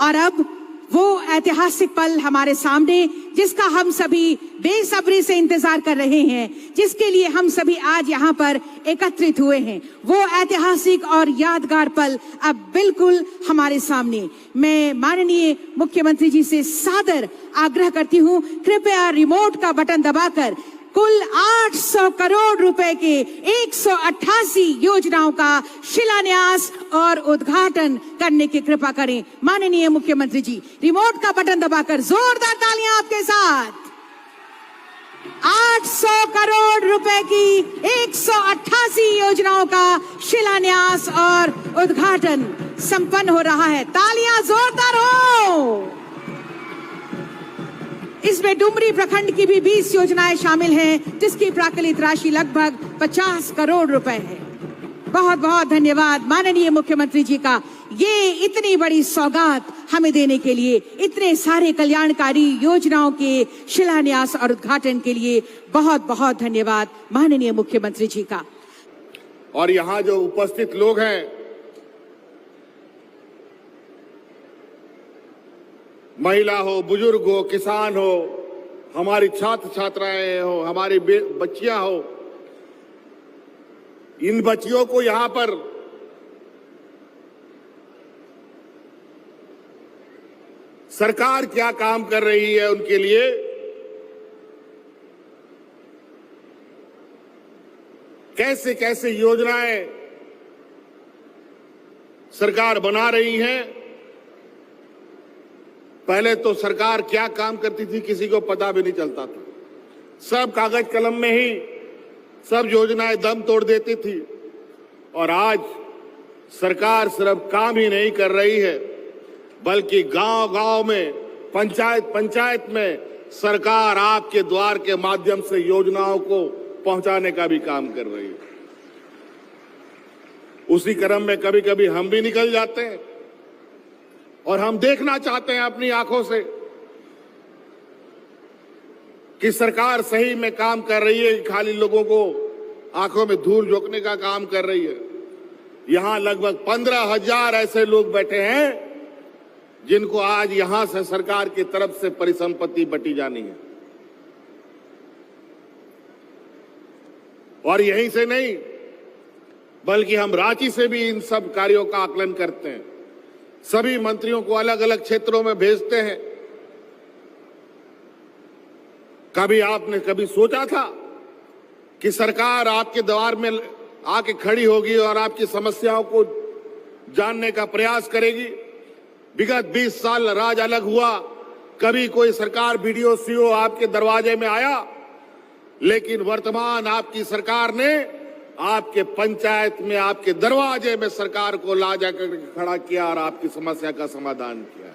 और अब वो ऐतिहासिक पल हमारे सामने, जिसका हम सभी बेसब्री से इंतजार कर रहे हैं, जिसके लिए हम सभी आज यहाँ पर एकत्रित हुए हैं, वो ऐतिहासिक और यादगार पल अब बिल्कुल हमारे सामने। मैं माननीय मुख्यमंत्री जी से सादर आग्रह करती हूँ, कृपया रिमोट का बटन दबाकर कुल 800 करोड़ रुपए के 188 योजनाओं का शिलान्यास और उद्घाटन करने की कृपा करें। माननीय मुख्यमंत्री जी, रिमोट का बटन दबाकर जोरदार तालियां आपके साथ। 800 करोड़ रुपए की 188 योजनाओं का शिलान्यास और उद्घाटन संपन्न हो रहा है। तालियां जोरदार हो। इसमें डुमरी प्रखंड की भी 20 योजनाएं शामिल हैं, जिसकी प्राकलित राशि लगभग 50 करोड़ रुपए है। बहुत बहुत धन्यवाद माननीय मुख्यमंत्री जी का, ये इतनी बड़ी सौगात हमें देने के लिए, इतने सारे कल्याणकारी योजनाओं के शिलान्यास और उद्घाटन के लिए बहुत बहुत धन्यवाद माननीय मुख्यमंत्री जी का। और यहाँ जो उपस्थित लोग हैं, महिला हो, बुजुर्ग हो, किसान हो, हमारी छात्र छात्राएं हो, हमारी बच्चियां हो, इन बच्चियों को यहां पर सरकार क्या काम कर रही है उनके लिए, कैसे कैसे योजनाएं सरकार बना रही है। पहले तो सरकार क्या काम करती थी किसी को पता भी नहीं चलता था, सब कागज कलम में ही सब योजनाएं दम तोड़ देती थी। और आज सरकार सिर्फ काम ही नहीं कर रही है, बल्कि गांव-गांव में, पंचायत में सरकार आपके द्वार के माध्यम से योजनाओं को पहुंचाने का भी काम कर रही है। उसी क्रम में कभी कभी हम भी निकल जाते हैं और हम देखना चाहते हैं अपनी आंखों से कि सरकार सही में काम कर रही है, खाली लोगों को आंखों में धूल झोंकने का काम कर रही है। यहां लगभग 15,000 ऐसे लोग बैठे हैं जिनको आज यहां से सरकार की तरफ से परिसंपत्ति बंटी जानी है। और यहीं से नहीं, बल्कि हम रांची से भी इन सब कार्यों का आकलन करते हैं, सभी मंत्रियों को अलग अलग क्षेत्रों में भेजते हैं। कभी आपने कभी सोचा था कि सरकार आपके द्वार में आके खड़ी होगी और आपकी समस्याओं को जानने का प्रयास करेगी? विगत 20 साल राज अलग हुआ, कभी कोई सरकार बीडीओ सीओ आपके दरवाजे में आया, लेकिन वर्तमान आपकी सरकार ने आपके पंचायत में, आपके दरवाजे में सरकार को ला जाकर खड़ा किया और आपकी समस्या का समाधान किया।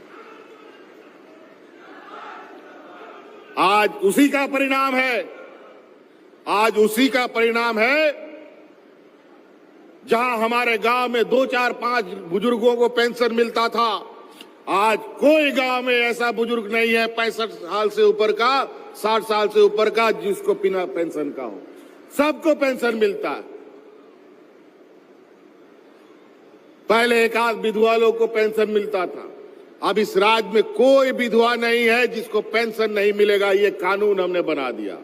आज उसी का परिणाम है, आज उसी का परिणाम है जहां हमारे गांव में 2, 4, 5 बुजुर्गों को पेंशन मिलता था, आज कोई गांव में ऐसा बुजुर्ग नहीं है 65 साल से ऊपर का, 60 साल से ऊपर का, जिसको बिना पेंशन का हो। सबको पेंशन मिलता है। पहले एक आध विधवा लोग को पेंशन मिलता था, अब इस राज्य में कोई विधवा नहीं है जिसको पेंशन नहीं मिलेगा। ये कानून हमने बना दिया।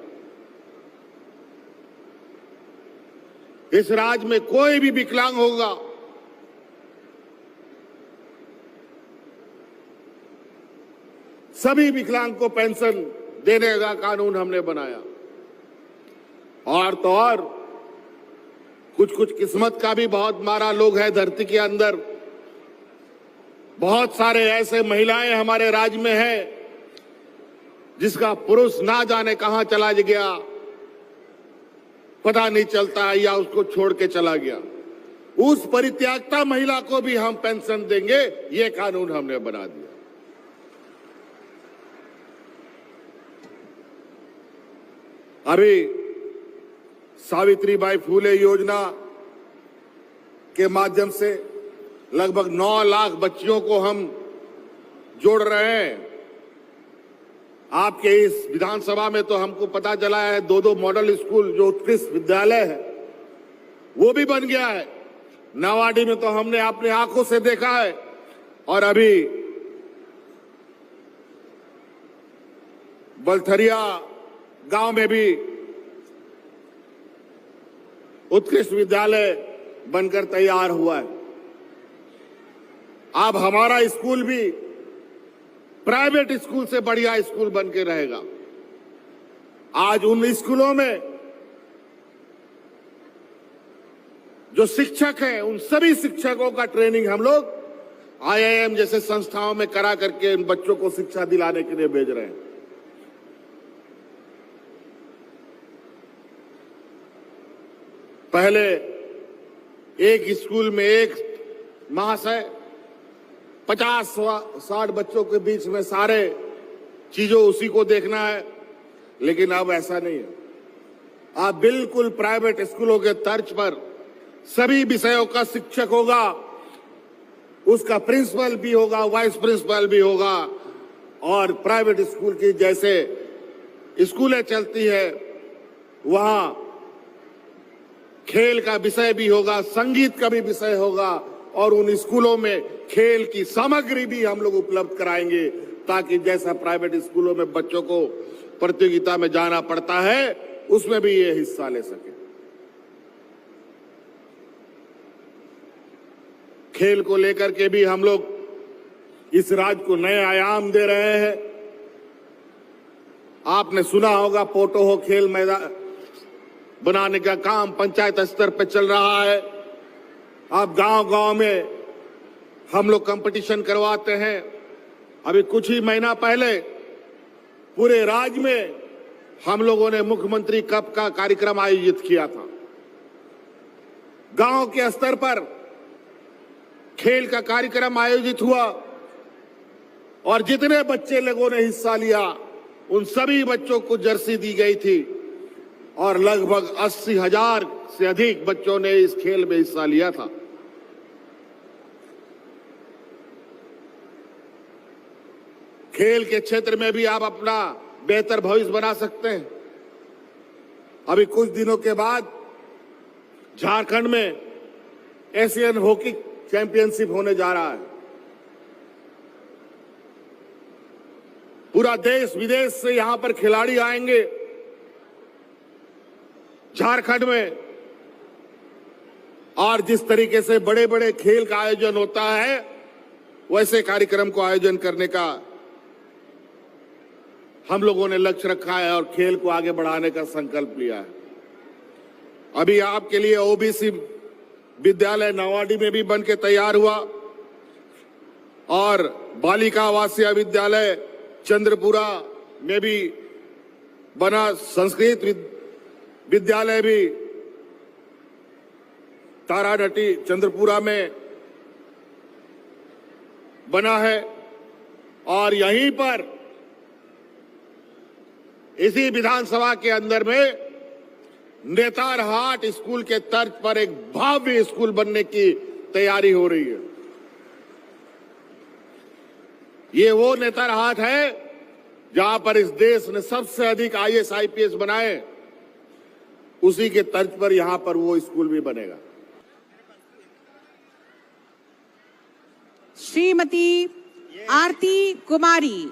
इस राज्य में कोई भी विकलांग होगा, सभी विकलांग को पेंशन देने का कानून हमने बनाया। और तो और कुछ किस्मत का भी बहुत मारा लोग है धरती के अंदर। बहुत सारे ऐसे महिलाएं हमारे राज्य में हैं जिसका पुरुष ना जाने कहां चला गया, पता नहीं चलता है, या उसको छोड़ के चला गया। उस परित्यागता महिला को भी हम पेंशन देंगे, ये कानून हमने बना दिया। अभी सावित्रीबाई फूले योजना के माध्यम से लगभग 9 लाख बच्चियों को हम जोड़ रहे हैं। आपके इस विधानसभा में तो हमको पता चला है 2 मॉडल स्कूल जो उत्कृष्ट विद्यालय है वो भी बन गया है। नवाडी में तो हमने अपने आंखों से देखा है। और अभी बलथरिया गांव में भी उत्कृष्ट विद्यालय बनकर तैयार हुआ है। अब हमारा स्कूल भी प्राइवेट स्कूल से बढ़िया स्कूल बन के रहेगा। आज उन स्कूलों में जो शिक्षक हैं, उन सभी शिक्षकों का ट्रेनिंग हम लोग IIM जैसे संस्थाओं में करा करके उन बच्चों को शिक्षा दिलाने के लिए भेज रहे हैं। पहले एक स्कूल में एक महाशय 50-60 बच्चों के बीच में सारे चीजों उसी को देखना है, लेकिन अब ऐसा नहीं है। अब बिल्कुल प्राइवेट स्कूलों के तर्ज पर सभी विषयों का शिक्षक होगा, उसका प्रिंसिपल भी होगा, वाइस प्रिंसिपल भी होगा, और प्राइवेट स्कूल की जैसे स्कूलें चलती है वहां खेल का विषय भी होगा, संगीत का भी विषय होगा, और उन स्कूलों में खेल की सामग्री भी हम लोग उपलब्ध कराएंगे, ताकि जैसा प्राइवेट स्कूलों में बच्चों को प्रतियोगिता में जाना पड़ता है उसमें भी ये हिस्सा ले सके। खेल को लेकर के भी हम लोग इस राज्य को नए आयाम दे रहे हैं। आपने सुना होगा पोटोहो खेल मैदान बनाने का काम पंचायत स्तर पर चल रहा है। अब गांव-गांव में हम लोग कंपटीशन करवाते हैं। अभी कुछ ही महीना पहले पूरे राज्य में हम लोगों ने मुख्यमंत्री कप का कार्यक्रम आयोजित किया था। गांव के स्तर पर खेल का कार्यक्रम आयोजित हुआ और जितने बच्चे लोगों ने हिस्सा लिया उन सभी बच्चों को जर्सी दी गई थी और लगभग 80,000 से अधिक बच्चों ने इस खेल में हिस्सा लिया था। खेल के क्षेत्र में भी आप अपना बेहतर भविष्य बना सकते हैं। अभी कुछ दिनों के बाद झारखंड में एशियन हॉकी चैंपियनशिप होने जा रहा है। पूरा देश विदेश से यहां पर खिलाड़ी आएंगे झारखंड में, और जिस तरीके से बड़े बड़े खेल का आयोजन होता है वैसे कार्यक्रम को आयोजन करने का हम लोगों ने लक्ष्य रखा है और खेल को आगे बढ़ाने का संकल्प लिया है। अभी आपके लिए ओबीसी विद्यालय नवाडी में भी बन के तैयार हुआ और बालिका आवासीय विद्यालय चंद्रपुरा में भी बना। संस्कृत विद्यालय भी तारानटी चंद्रपुरा में बना है। और यहीं पर इसी विधानसभा के अंदर में नेतारहाट स्कूल के तर्ज पर एक भव्य स्कूल बनने की तैयारी हो रही है। ये वो नेतारहाट है जहां पर इस देश ने सबसे अधिक IAS IPS बनाए, उसी के तर्ज पर यहां पर वो स्कूल भी बनेगा। श्रीमती आरती कुमारी।